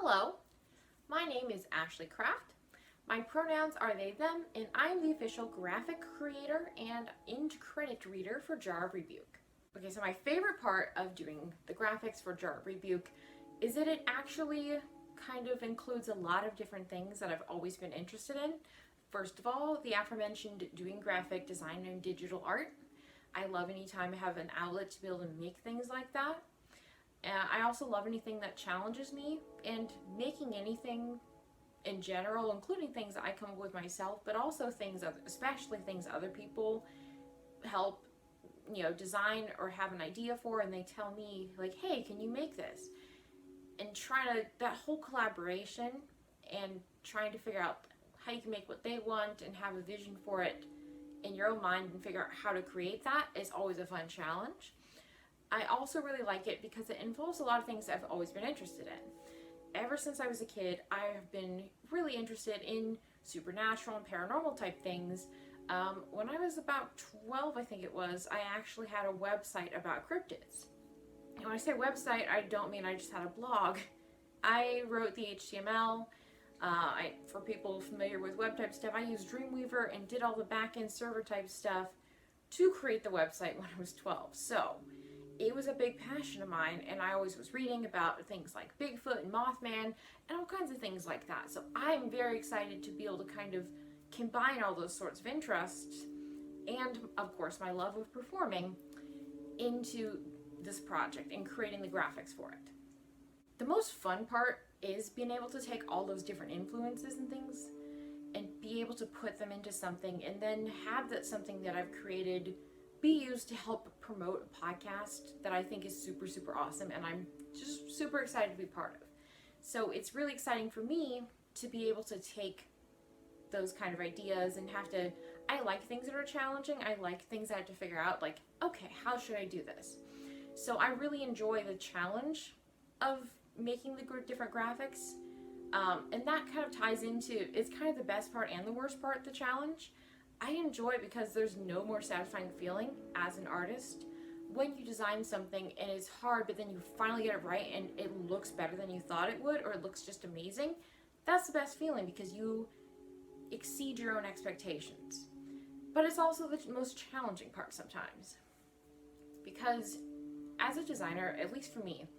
Hello, my name is Ashlee Craft. My pronouns are they, them, and I'm the official graphic creator and end credit reader for Jar of Rebuke. Okay, so my favorite part of doing the graphics for Jar of Rebuke is that it actually kind of includes a lot of different things that I've always been interested in. First of all, the aforementioned doing graphic design and digital art. I love anytime I have an outlet to be able to make things like that. I also love anything that challenges me, and making anything in general, including things that I come up with myself, but also things, especially things other people help, design or have an idea for, and they tell me like, hey, can you make this? And that whole collaboration and trying to figure out how you can make what they want and have a vision for it in your own mind and figure out how to create that is always a fun challenge. I also really like it because it involves a lot of things I've always been interested in. Ever since I was a kid, I have been really interested in supernatural and paranormal type things. When I was about 12, I think it was, I actually had a website about cryptids. And when I say website, I don't mean I just had a blog. I wrote the HTML. For people familiar with web type stuff, I used Dreamweaver and did all the back-end server type stuff to create the website when I was 12. So it was a big passion of mine, and I always was reading about things like Bigfoot and Mothman and all kinds of things like that. So I'm very excited to be able to kind of combine all those sorts of interests and, of course, my love of performing into this project and creating the graphics for it. The most fun part is being able to take all those different influences and things and be able to put them into something, and then have that something that I've created be used to help promote a podcast that I think is super, super awesome, and I'm just super excited to be part of. So it's really exciting for me to be able to take those kind of ideas and I like things that are challenging. I like things I have to figure out, like, okay, how should I do this? So I really enjoy the challenge of making the different graphics, and that kind of ties into, it's kind of the best part and the worst part, the challenge. I enjoy it because there's no more satisfying feeling as an artist when you design something and it's hard, but then you finally get it right and it looks better than you thought it would, or it looks just amazing. That's the best feeling because you exceed your own expectations. But it's also the most challenging part sometimes, because as a designer, at least for me,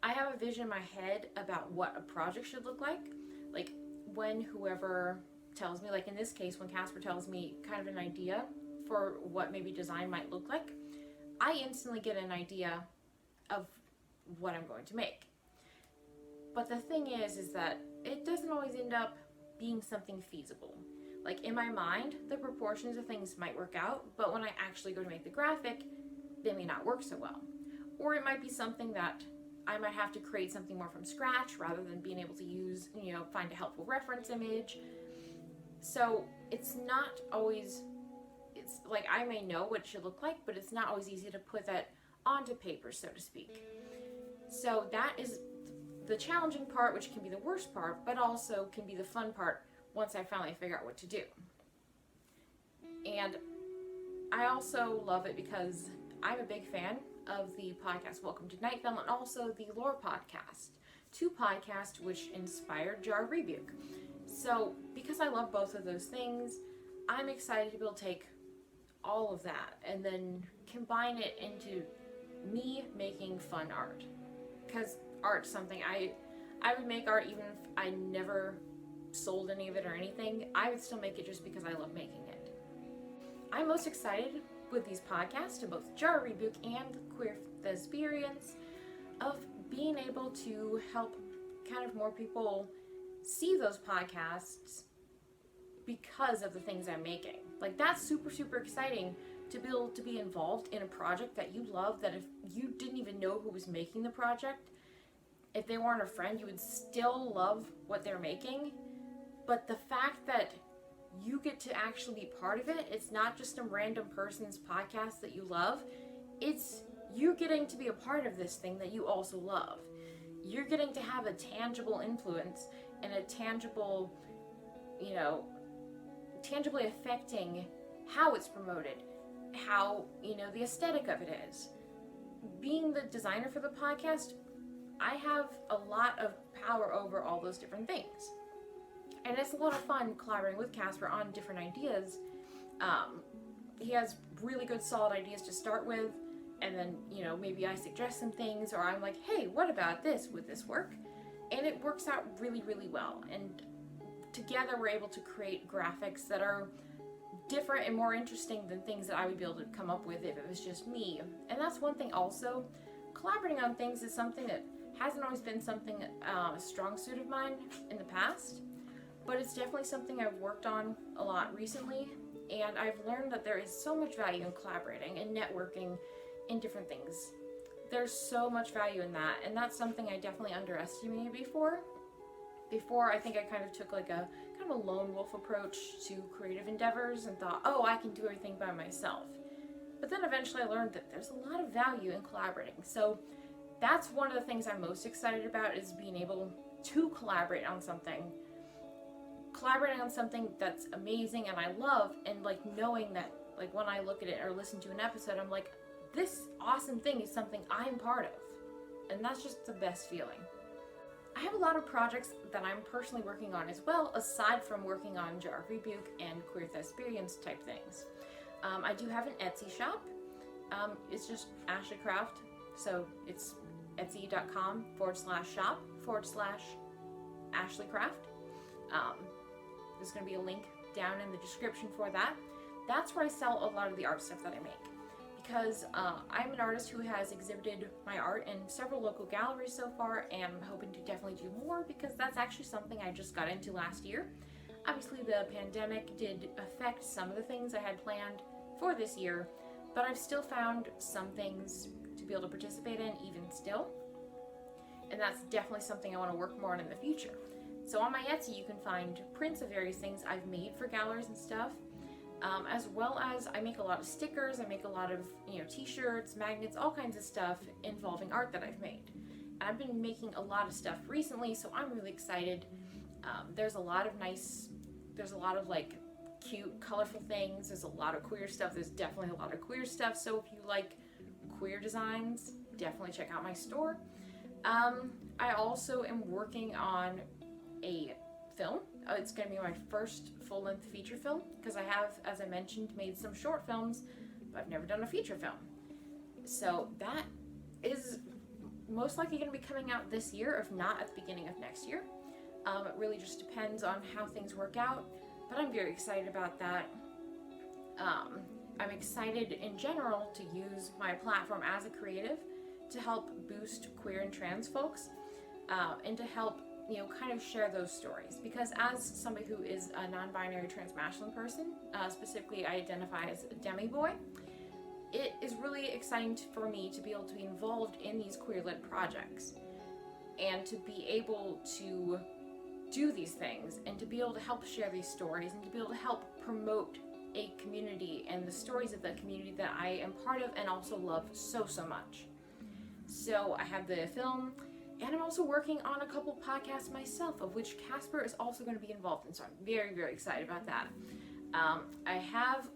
I have a vision in my head about what a project should look like. Like when whoever tells me, like in this case, when Casper tells me kind of an idea for what maybe design might look like, I instantly get an idea of what I'm going to make. But the thing is that it doesn't always end up being something feasible. Like in my mind, the proportions of things might work out, but when I actually go to make the graphic, they may not work so well. Or it might be something that I might have to create something more from scratch rather than being able to use, find a helpful reference image. So it's not always, it's like I may know what it should look like, but it's not always easy to put that onto paper, so to speak. So that is the challenging part, which can be the worst part, but also can be the fun part once I finally figure out what to do. And I also love it because I'm a big fan of the podcast Welcome to Night Vale and also the Lore podcast, two podcasts which inspired Jar of Rebuke. So because I love both of those things, I'm excited to be able to take all of that and then combine it into me making fun art. Because art's something I would make art even if I never sold any of it or anything. I would still make it just because I love making it. I'm most excited with these podcasts, to both Jar of Rebuke and Queer Thesperience, of being able to help kind of more people see those podcasts because of the things I'm making. Like that's super, super exciting to be able to be involved in a project that you love, that if you didn't even know who was making the project, if they weren't a friend, you would still love what they're making. But the fact that you get to actually be part of it, it's not just some random person's podcast that you love, it's you getting to be a part of this thing that you also love. You're getting to have a tangible influence and a tangible, tangibly affecting how it's promoted, how, the aesthetic of it is. Being the designer for the podcast, I have a lot of power over all those different things. And it's a lot of fun collaborating with Casper on different ideas. He has really good solid ideas to start with, and then, maybe I suggest some things, or I'm like, hey, what about this? Would this work? And it works out really, really well. And together we're able to create graphics that are different and more interesting than things that I would be able to come up with if it was just me. And that's one thing also. Collaborating on things is something that hasn't always been something, a strong suit of mine in the past, but it's definitely something I've worked on a lot recently, and I've learned that there is so much value in collaborating and networking in different things. There's so much value in that, and that's something I definitely underestimated before. Before, I think I kind of took like a kind of a lone wolf approach to creative endeavors and thought, oh, I can do everything by myself. But then eventually I learned that there's a lot of value in collaborating. So that's one of the things I'm most excited about, is being able to collaborate on something. Collaborating on something that's amazing and I love, and like knowing that, like when I look at it or listen to an episode, I'm like, this awesome thing is something I'm part of. And that's just the best feeling. I have a lot of projects that I'm personally working on as well, aside from working on Jar of Rebuke and Queer Thesperience type things. I do have an Etsy shop. It's just Ashlee Craft. So it's etsy.com/shop/Ashlee Craft. There's going to be a link down in the description for that. That's where I sell a lot of the art stuff that I make. Because I'm an artist who has exhibited my art in several local galleries so far, and I'm hoping to definitely do more, because that's actually something I just got into last year. Obviously the pandemic did affect some of the things I had planned for this year, but I've still found some things to be able to participate in even still. And that's definitely something I want to work more on in the future. So on my Etsy you can find prints of various things I've made for galleries and stuff. As well as I make a lot of stickers, I make a lot of t-shirts, magnets, all kinds of stuff involving art that I've made. I've been making a lot of stuff recently, so I'm really excited. There's a lot of like cute, colorful things. There's a lot of queer stuff. There's definitely a lot of queer stuff, so if you like queer designs, definitely check out my store. I also am working on a film. It's going to be my first full-length feature film, because I have, as I mentioned, made some short films, but I've never done a feature film. So that is most likely going to be coming out this year, if not at the beginning of next year. It really just depends on how things work out, but I'm very excited about that. I'm excited in general to use my platform as a creative to help boost queer and trans folks, and to help kind of share those stories, because as somebody who is a non-binary trans-masculine person, specifically I identify as a demi-boy, it is really exciting for me to be able to be involved in these queer-led projects, and to be able to do these things, and to be able to help share these stories, and to be able to help promote a community and the stories of the community that I am part of and also love so much. So I have the film, and I'm also working on a couple podcasts myself, of which Casper is also going to be involved in, so I'm very, very excited about that. I have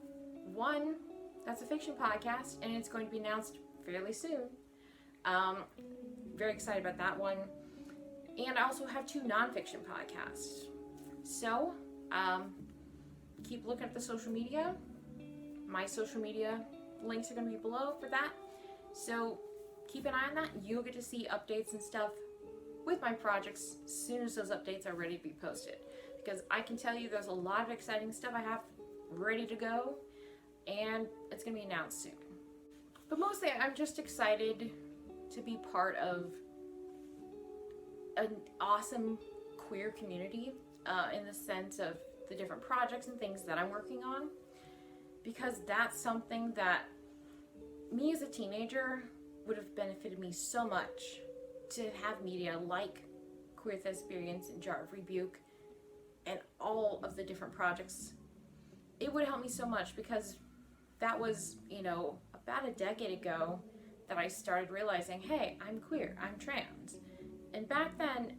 one that's a fiction podcast, and it's going to be announced fairly soon. Very excited about that one. And I also have 2 nonfiction podcasts. So, keep looking at the social media. My social media links are going to be below for that. So, keep an eye on that. You'll get to see updates and stuff with my projects as soon as those updates are ready to be posted. Because I can tell you there's a lot of exciting stuff I have ready to go, and it's going to be announced soon. But mostly I'm just excited to be part of an awesome queer community, in the sense of the different projects and things that I'm working on. Because that's something that me as a teenager would have benefited me so much, to have media like Queer Thesperience and Jar of Rebuke and all of the different projects. It would help me so much, because that was, about a decade ago that I started realizing, hey, I'm queer, I'm trans. And back then,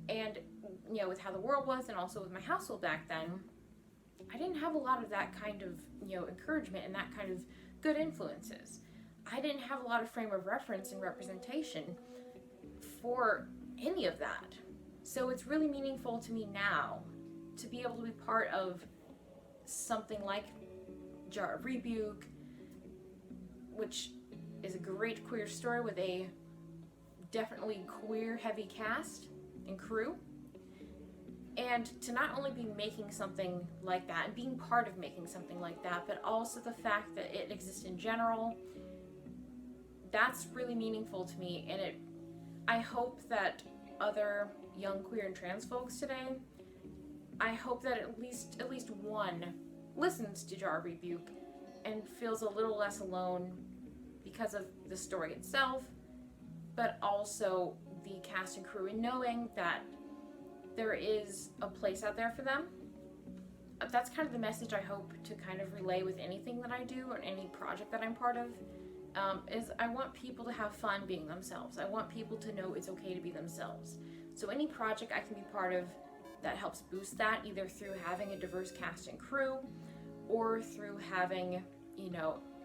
and with how the world was, and also with my household back then, I didn't have a lot of that kind of, encouragement and that kind of good influences. I didn't have a lot of frame of reference and representation before any of that. So it's really meaningful to me now to be able to be part of something like Jar of Rebuke, which is a great queer story with a definitely queer heavy cast and crew. And to not only be making something like that and being part of making something like that, but also the fact that it exists in general, that's really meaningful to me. And I hope that other young queer and trans folks today, I hope that at least one listens to Jar Rebuke and feels a little less alone because of the story itself, but also the cast and crew, and knowing that there is a place out there for them. That's kind of the message I hope to kind of relay with anything that I do or any project that I'm part of, is I want people to have fun being themselves. I want people to know it's okay to be themselves. So any project I can be part of that helps boost that, either through having a diverse cast and crew or through having,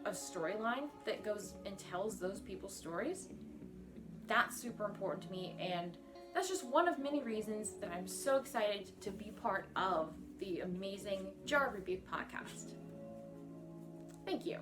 a storyline that goes and tells those people's stories, that's super important to me. And that's just one of many reasons that I'm so excited to be part of the amazing Jar Rebuke podcast. Thank you.